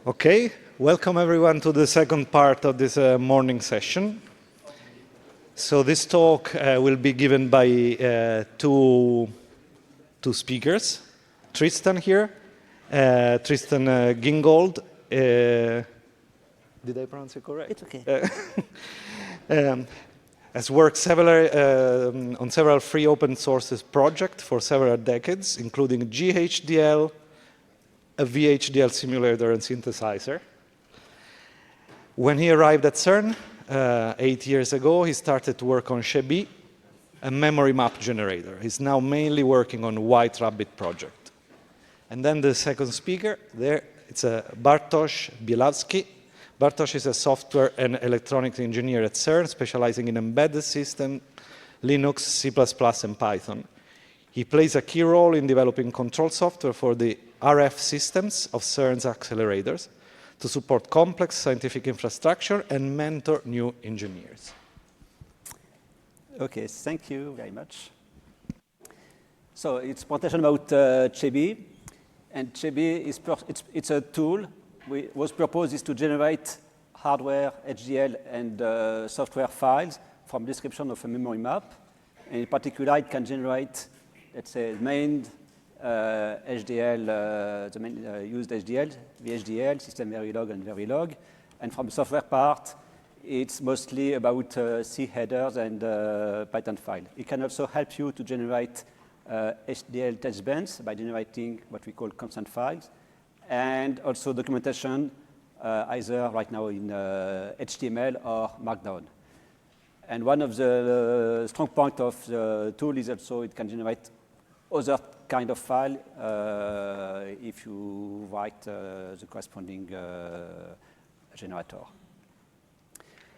Okay, welcome everyone to the second part of this morning session. So this talk will be given by two speakers. Tristan here, Tristan Gingold. Did I pronounce it correct? It's okay. Has worked on several free open sources projects for several decades, including GHDL, a VHDL simulator and synthesizer. When he arrived at CERN 8 years ago, he started to work on Cheby, a memory map generator. He's now mainly working on White Rabbit project. And then the second speaker there, it's Bartosz Bielawski. Bartosz is a software and electronics engineer at CERN, specializing in embedded systems, Linux, C++, and Python. He plays a key role in developing control software for the RF systems of CERN's accelerators to support complex scientific infrastructure and mentor new engineers. Okay, thank you very much. So it's a presentation about Cheby, and Cheby it's a tool whose purpose is to generate hardware, HDL, and software files from description of a memory map. And in particular, it can generate, let's say, main HDL, the main used HDL, VHDL, system Verilog, and Verilog. And from the software part, it's mostly about C headers and Python file. It can also help you to generate HDL test bands by generating what we call constant files, and also documentation, either right now in HTML or Markdown. And one of the strong points of the tool is also it can generate other kind of file if you write the corresponding generator.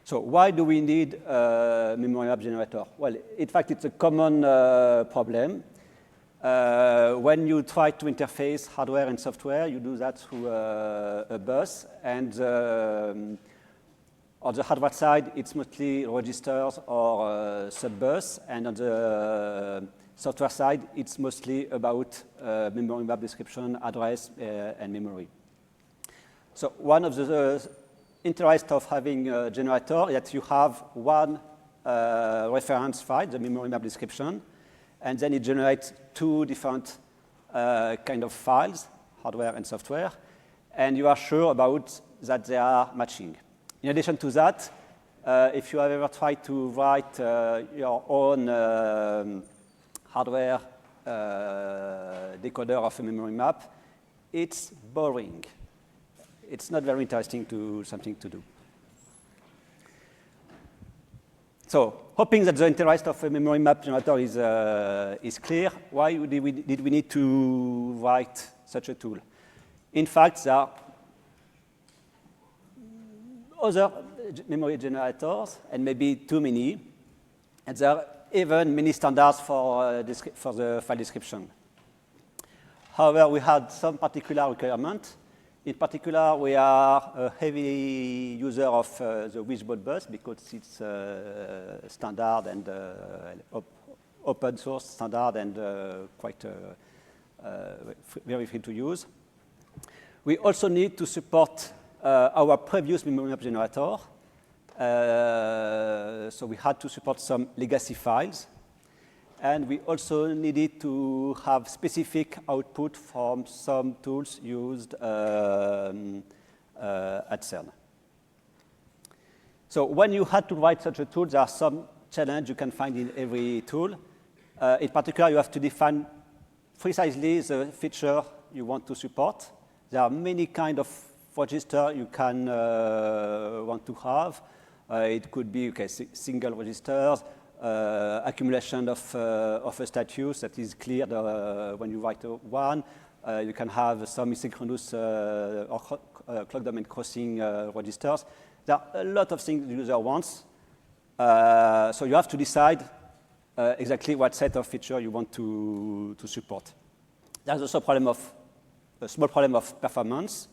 So why do we need a memory map generator? Well, in fact, it's a common problem. When you try to interface hardware and software, you do that through a bus. And on the hardware side, it's mostly registers or sub-bus. And on the software side, it's mostly about memory map description, address, and memory. So one of the interests of having a generator is that you have one reference file, the memory map description, and then it generates two different kind of files, hardware and software, and you are sure about that they are matching. In addition to that, if you have ever tried to write your own hardware decoder of a memory map, it's boring. It's not very interesting something to do. So, hoping that the interest of a memory map generator is clear, why did we need to write such a tool? In fact, there are other memory generators, and maybe too many, and there are even many standards for the file description. However, we had some particular requirements. In particular, we are a heavy user of the Wishbone bus because it's standard and open source standard and quite very free to use. We also need to support our previous memory map generator. So we had to support some legacy files. And we also needed to have specific output from some tools used at CERN. So when you had to write such a tool, there are some challenges you can find in every tool. In particular, you have to define precisely the feature you want to support. There are many kinds of registers you can want to have. It could be single registers, accumulation of a status that is cleared when you write one. You can have some asynchronous or clock domain crossing registers. There are a lot of things the user wants. So you have to decide exactly what set of feature you want to support. There's also a small problem of performance.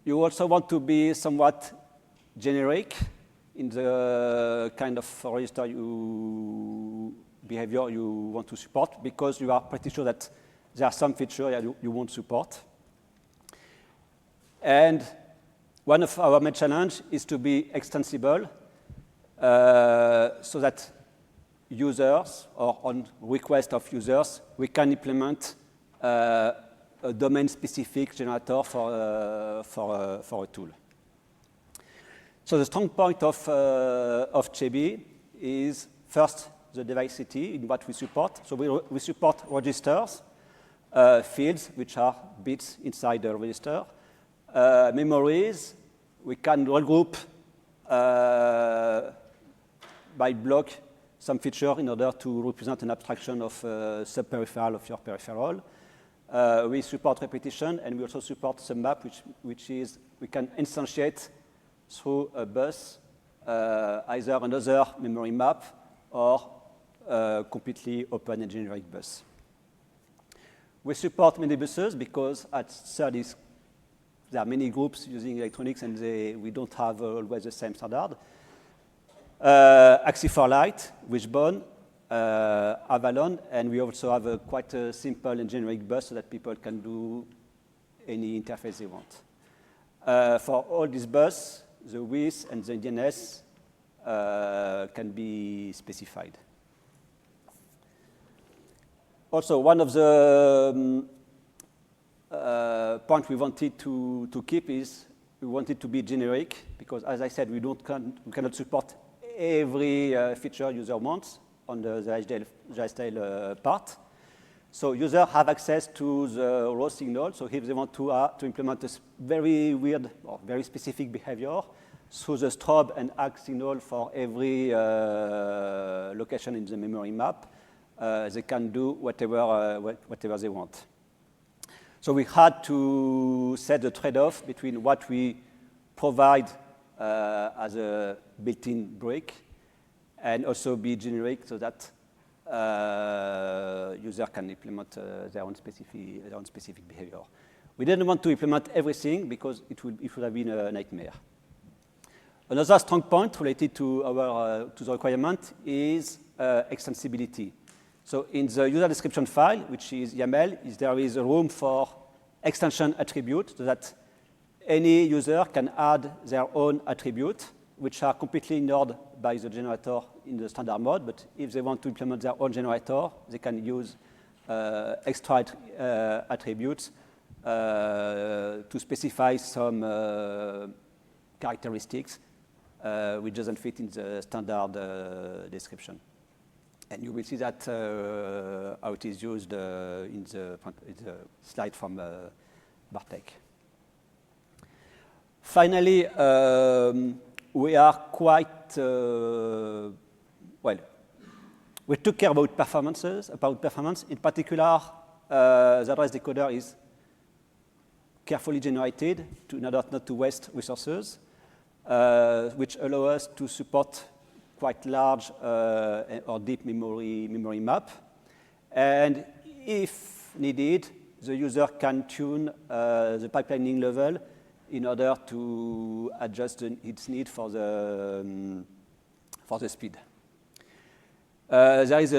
You also want to be somewhat generic in the kind of register behavior you want to support, because you are pretty sure that there are some features you won't support. And one of our main challenges is to be extensible so that users, or on request of users, we can implement a domain-specific generator for a tool. So the strong point of Cheby is first the diversity in what we support. So we support registers, fields, which are bits inside the register, memories. We can regroup by block some feature in order to represent an abstraction of sub-peripheral of your peripheral. We support repetition, and we also support some map, which is we can instantiate through a bus either another memory map or a completely open and generic bus. We support many buses because at CERN there are many groups using electronics, and we don't have always the same standard. Axis for Light, Wishbone, Avalon, and we also have a quite a simple and generic bus so that people can do any interface they want. For all these buses, the width and the DNS can be specified. Also, one of the points we wanted to keep is we wanted to be generic because, as I said, we cannot support every feature user wants on the HDL part. So users have access to the raw signal. So if they want to implement a very weird or very specific behavior through the strobe and ACK signal for every location in the memory map, they can do whatever they want. So we had to set the trade-off between what we provide as a built-in brick and also be generic so that user can implement their own specific behavior. We didn't want to implement everything because it would have been a nightmare. Another strong point related to the requirement is extensibility. So in the user description file, which is YAML, there is a room for extension attribute so that any user can add their own attribute, which are completely ignored by the generator in the standard mode. But if they want to implement their own generator, they can use extra attributes to specify some characteristics which doesn't fit in the standard description. And you will see that how it is used in the slide from Bartosz. Finally, we are quite, we took care about performance. In particular, the address decoder is carefully generated in order not to waste resources, which allow us to support quite large or deep memory map. And if needed, the user can tune the pipelining level in order to adjust its need for the speed. There is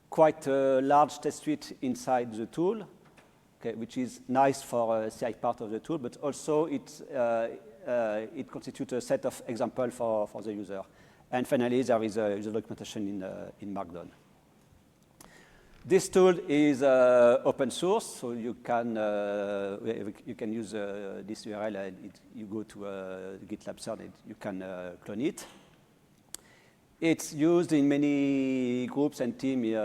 quite a large test suite inside the tool, okay, which is nice for a CI part of the tool, but also it constitutes a set of examples for the user. And finally, there is a user documentation in Markdown. This tool is open source, so you can use this URL and you go to GitLab CERN and you can clone it. It's used in many groups and teams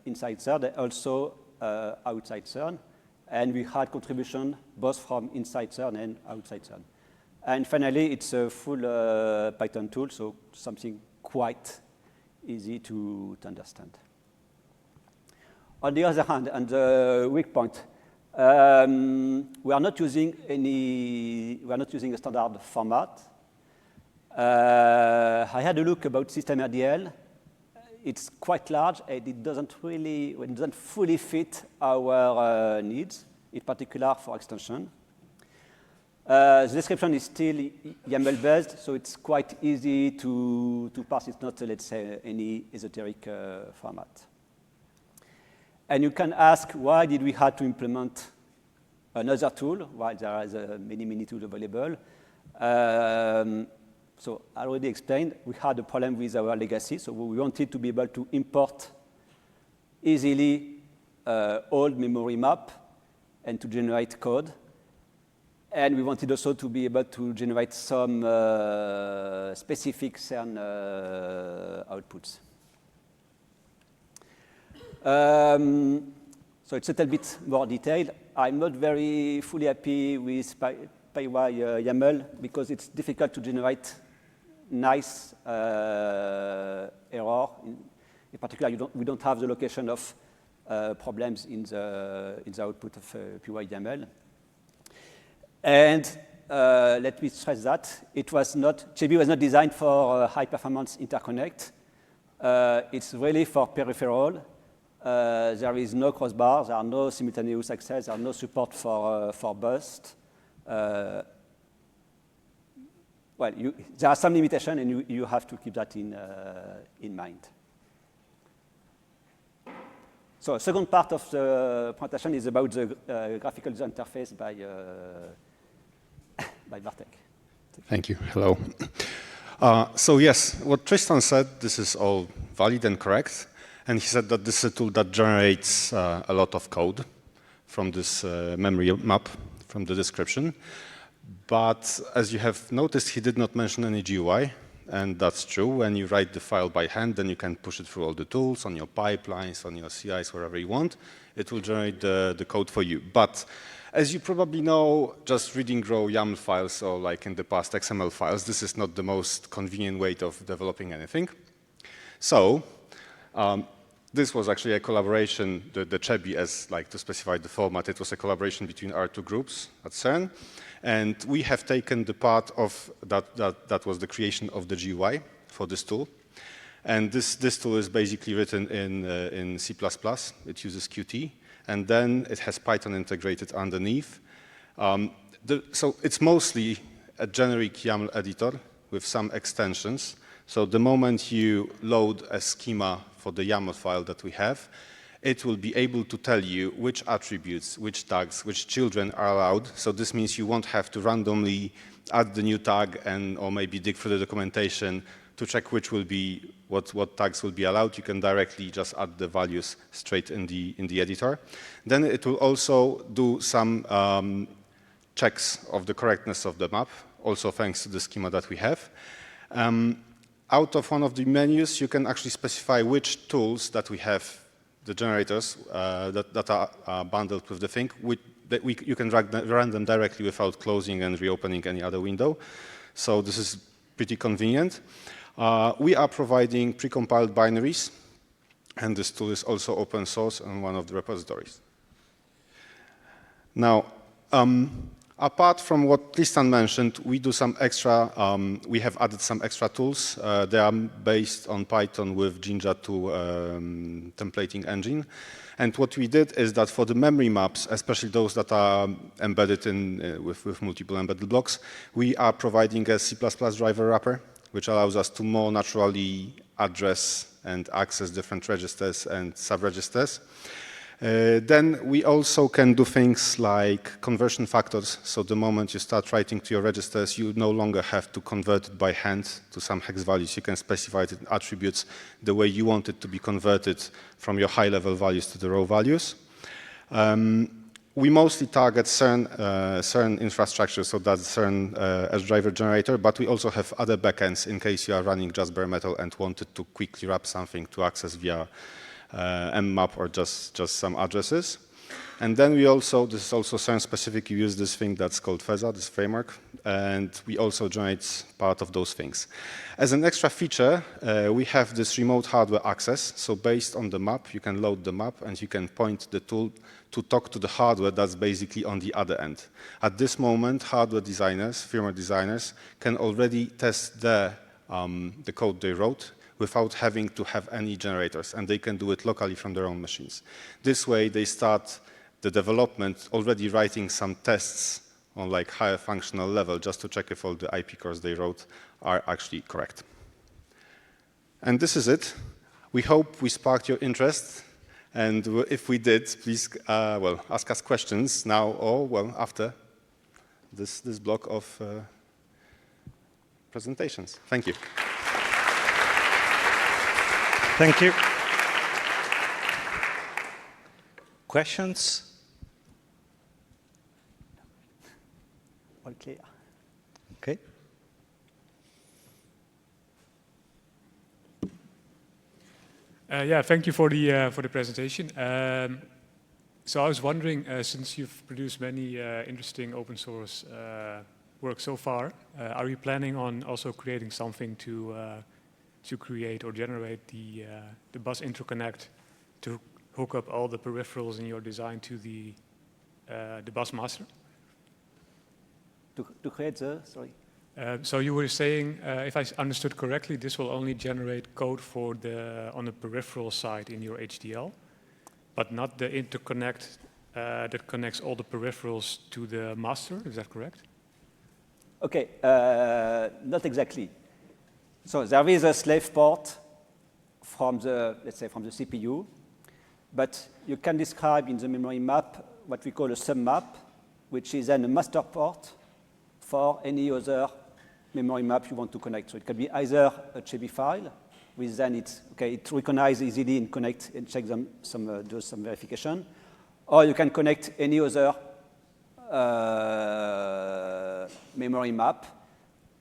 inside CERN, also outside CERN. And we had contribution both from inside CERN and outside CERN. And finally, it's a full Python tool, so something quite easy to understand. On the other hand, and the weak point, we are not using a standard format. I had a look about system RDL. It's quite large, and it doesn't fully fit our needs, in particular for extension. The description is still YAML-based, so it's quite easy to parse. It's not, let's say, any esoteric format. And you can ask, why did we have to implement another tool while there is many, many tools available? So I already explained, we had a problem with our legacy, so we wanted to be able to import easily old memory map and to generate code. And we wanted also to be able to generate some specific CERN outputs. So it's a little bit more detailed. I'm not very fully happy with YAML because it's difficult to generate nice error. In particular, we don't have the location of problems in the output of YAML. And let me stress that Cheby was not designed for high-performance interconnect. It's really for peripheral. There is no crossbar, there are no simultaneous access, there are no support for burst. Well, there are some limitations, and you have to keep that in mind. So the second part of the presentation is about the graphical user interface by Bartosz. Thank you. Hello. So yes, what Tristan said, this is all valid and correct. And he said that this is a tool that generates a lot of code from this memory map, from the description. But as you have noticed, he did not mention any GUI. And that's true. When you write the file by hand, then you can push it through all the tools, on your pipelines, on your CIs, wherever you want. It will generate the code for you. But as you probably know, just reading raw YAML files, or like in the past XML files, this is not the most convenient way of developing anything. So this was actually a collaboration, the Cheby, as like to specify the format, it was a collaboration between our two groups at CERN. And we have taken the part of that was the creation of the GUI for this tool. And this tool is basically written in C++. It uses Qt. And then it has Python integrated underneath. So it's mostly a generic YAML editor with some extensions. So the moment you load a schema for the YAML file that we have, it will be able to tell you which attributes, which tags, which children are allowed. So this means you won't have to randomly add the new tag or maybe dig through the documentation to check which will be, what tags will be allowed. You can directly just add the values straight in the editor. Then it will also do some checks of the correctness of the map, also thanks to the schema that we have. Out of one of the menus, you can actually specify which tools that we have, the generators that are bundled with the thing, you can run them directly without closing and reopening any other window. So this is pretty convenient. We are providing precompiled binaries, and this tool is also open source on one of the repositories. Now, apart from what Tristan mentioned, we do some extra, we have added some extra tools. They are based on Python with Jinja 2 templating engine. And what we did is that for the memory maps, especially those that are embedded with multiple embedded blocks, we are providing a C++ driver wrapper, which allows us to more naturally address and access different registers and subregisters. Then we also can do things like conversion factors. So the moment you start writing to your registers, you no longer have to convert it by hand to some hex values. You can specify it in attributes the way you want it to be converted from your high-level values to the raw values. We mostly target CERN infrastructure, so that's CERN as driver generator, but we also have other backends in case you are running just bare metal and wanted to quickly wrap something to access via mmap or just some addresses. And then we also, this is also CERN specific, you use this thing that's called Feza, this framework, and we also generate part of those things. As an extra feature, we have this remote hardware access. So based on the map, you can load the map and you can point the tool to talk to the hardware that's basically on the other end. At this moment, hardware designers, firmware designers, can already test the code they wrote without having to have any generators, and they can do it locally from their own machines. This way, they start the development already writing some tests on like higher functional level just to check if all the IP cores they wrote are actually correct. And this is it. We hope we sparked your interest, And if we did, please, well, ask us questions now or, well, after this block of presentations. Thank you. Thank you. Questions? All clear. Okay. Yeah, thank you for the presentation. So I was wondering, since you've produced many interesting open source work so far, are you planning on also creating something to create or generate the bus interconnect to hook up all the peripherals in your design to the bus master? To create the, sorry? So you were saying, if I understood correctly, this will only generate code for on the peripheral side in your HDL, but not the interconnect that connects all the peripherals to the master. Is that correct? Okay, not exactly. So there is a slave port from the, let's say, from the CPU, but you can describe in the memory map what we call a submap, which is then a master port for any other memory map you want to connect. So it can be either a Cheby file, with then it recognizes easily and connect and check them, does some verification, or you can connect any other memory map,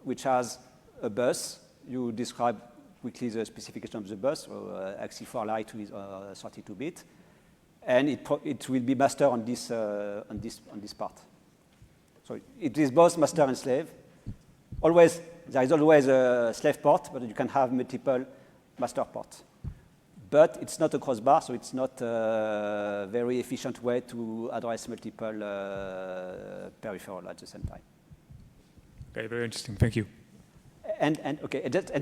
which has a bus. You describe quickly the specification of the bus, or Axie4 light with 32-bit, and it will be master on this part. So it is both master and slave. Always, there is always a slave port, but you can have multiple master ports. But it's not a crossbar, so it's not a very efficient way to address multiple peripherals at the same time. Okay, very interesting. Thank you. And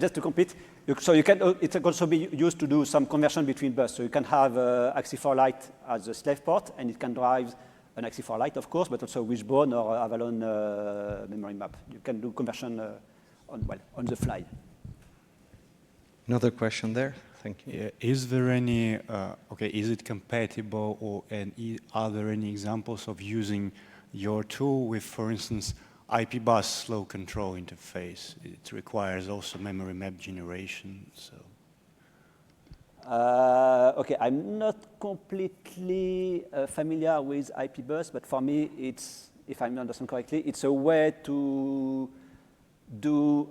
just to complete, so you can, it can also be used to do some conversion between bus. So you can have Axie4 light as a slave port, and it can drive an Axie4 light, of course, but also Wishbone or Avalon memory map. You can do conversion on the fly. Another question there. Thank you. Yeah, is there any, is it compatible, or are there any examples of using your tool with, for instance, IP bus slow control interface? It requires also memory map generation, so. Okay, I'm not completely familiar with IP bus, but for me, it's, if I understand correctly, it's a way to do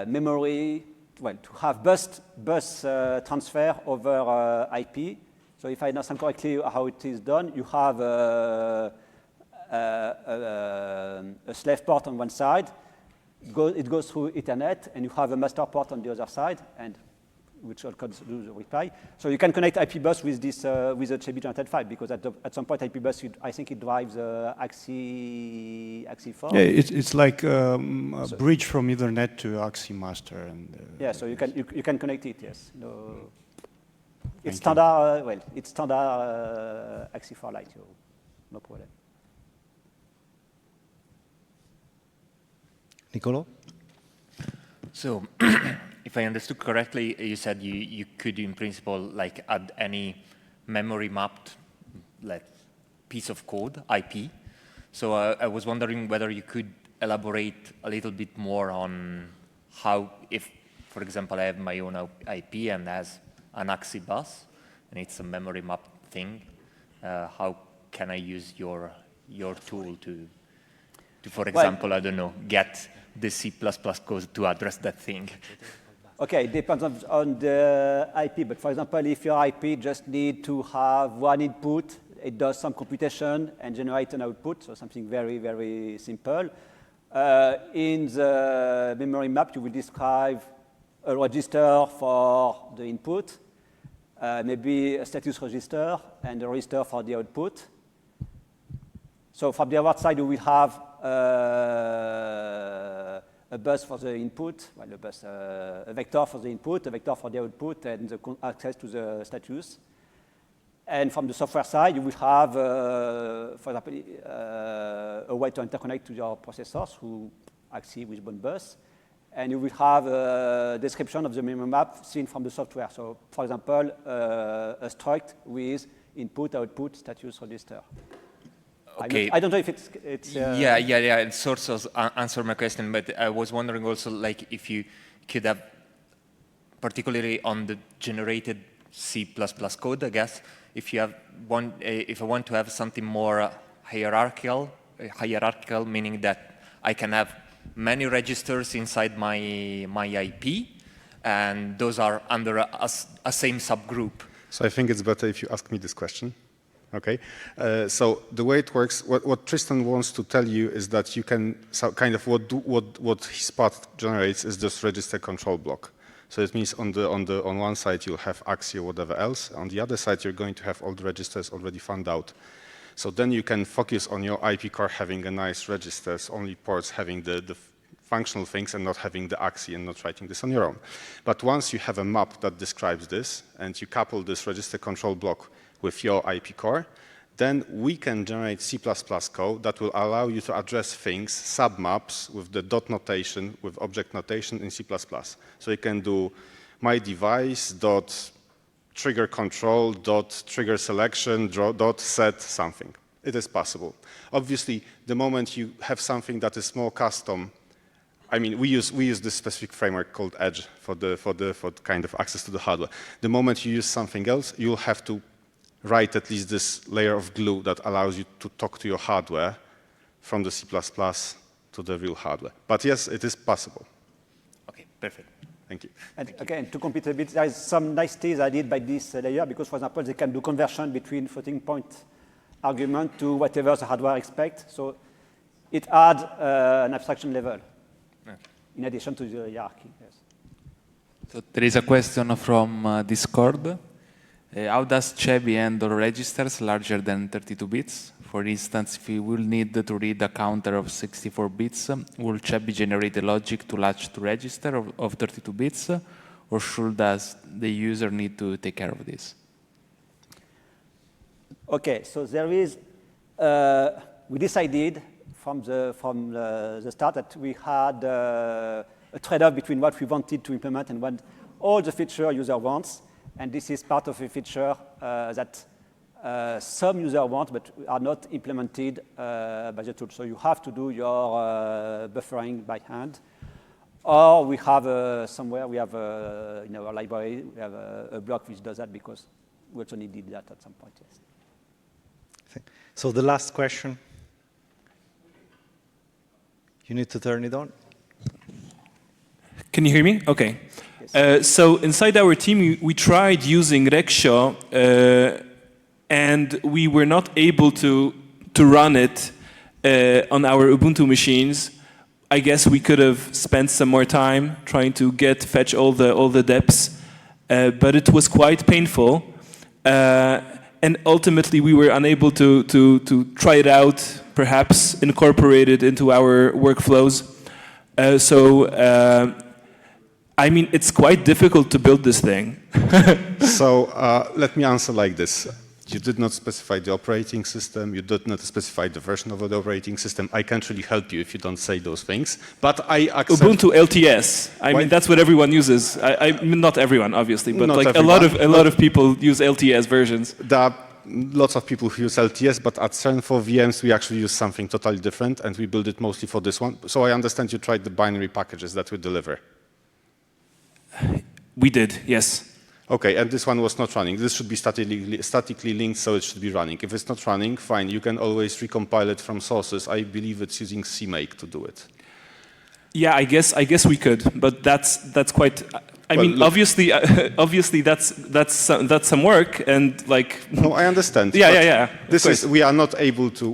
memory, well, to have bus transfer over IP. So if I understand correctly how it is done, you have a slave port on one side, it goes through Ethernet, and you have a master port on the other side, and which all codes do the reply. So you can connect IP bus with this with a Cheby generated file, because at some point IP bus, I think it drives Axie4. Yeah, it's like a bridge from Ethernet to Axie master, and yeah, so you can connect it. Yes, no, it's standard. It's standard Axie4 light. No problem. Nicolo? So, if I understood correctly, you said you could, in principle, like add any memory mapped piece of code, IP. So I was wondering whether you could elaborate a little bit more on how, if, for example, I have my own IP and has an Axie bus, and it's a memory map thing, how can I use your tool to, for example, I don't know, get the C++ code to address that thing? Okay, it depends on the IP, but for example, if your IP just need to have one input, it does some computation and generate an output, so something very, very simple. In the memory map, you will describe a register for the input, maybe a status register, and a register for the output. So from the other side, you will have a bus for the input, well, a vector for the input, a vector for the output, and the access to the status. And from the software side, you will have, for example, a way to interconnect to your processor through Axie Wishbone bus. and you will have a description of the memory map seen from the software. So, for example, a struct with input, output, status register. Okay. I don't know if it's yeah. It sort of answered my question, but I was wondering also, like, if you could have, particularly on the generated C++ code, I guess, if you have if I want to have something more hierarchical, meaning that I can have many registers inside my IP, and those are under a same subgroup. So I think it's better if you ask me this question. Okay, so the way it works, what Tristan wants to tell you is that you can kind of what his part generates is this register control block. So it means on one side you'll have AXI or whatever else. On the other side you're going to have all the registers already found out. So then you can focus on your IP core having a nice registers, only ports having the functional things and not having the AXI and not writing this on your own. But once you have a map that describes this and you couple this register control block with your IP core, then we can generate C++ code that will allow you to address things, submaps with the dot notation, with object notation in C++. So you can do my device dot trigger control dot trigger selection dot set something. It is possible. Obviously, the moment you have something that is more custom, I mean, we use this specific framework called Edge for kind of access to the hardware. The moment you use something else, you'll have to write at least this layer of glue that allows you to talk to your hardware from the C++ to the real hardware. But yes, it is possible. Okay, perfect. Thank you. And again, to compete a bit, there is some nice things added by this layer because, for example, they can do conversion between floating point argument to whatever the hardware expects. So it adds an abstraction level in addition to the hierarchy. Yes. So there is a question from Discord. How does Cheby handle registers larger than 32 bits? For instance, if we will need to read a counter of 64 bits, will Cheby generate a logic to latch to register of 32 bits, or should the user need to take care of this? Okay, so there is, we decided from the start that we had a trade-off between what we wanted to implement and what all the feature user wants. And this is part of a feature that some users want, but are not implemented by the tool. So you have to do your buffering by hand. Or we have somewhere, we have in our library, we have a block which does that because we also needed that at some point, yes. So the last question. You need to turn it on. Can you hear me? Okay. So inside our team, we tried using Reksio, and we were not able to run it on our Ubuntu machines. I guess we could have spent some more time trying to fetch all the deps, but it was quite painful. And ultimately, we were unable to try it out, perhaps incorporate it into our workflows. I mean, it's quite difficult to build this thing. So let me answer like this. You did not specify the operating system. You did not specify the version of the operating system. I can't really help you if you don't say those things. But I accept... Ubuntu LTS. I mean, that's what everyone uses. I mean, not everyone, obviously, but not like everyone. a lot of people use LTS versions. There are lots of people who use LTS, but at CERN for VMs, we actually use something totally different, and we build it mostly for this one. So I understand you tried the binary packages that we deliver. We did, yes. Okay, and this one was not running. This should be statically linked, so it should be running. If it's not running, fine. You can always recompile it from sources. I believe it's using CMake to do it. Yeah, I guess we could, but that's quite. I mean, look, obviously that's some work and like. No, I understand. Yeah. This is we are not able to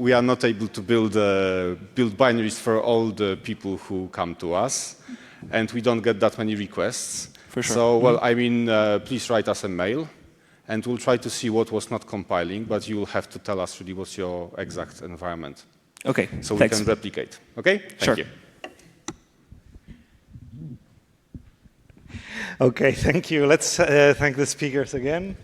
build binaries for all the people who come to us, and we don't get that many requests. For sure. So, well, I mean, please write us a mail, and we'll try to see what was not compiling, but you will have to tell us really what's your exact environment. Okay, so thanks. we can replicate. Okay? Sure. Thank you. Okay, thank you. Let's thank the speakers again.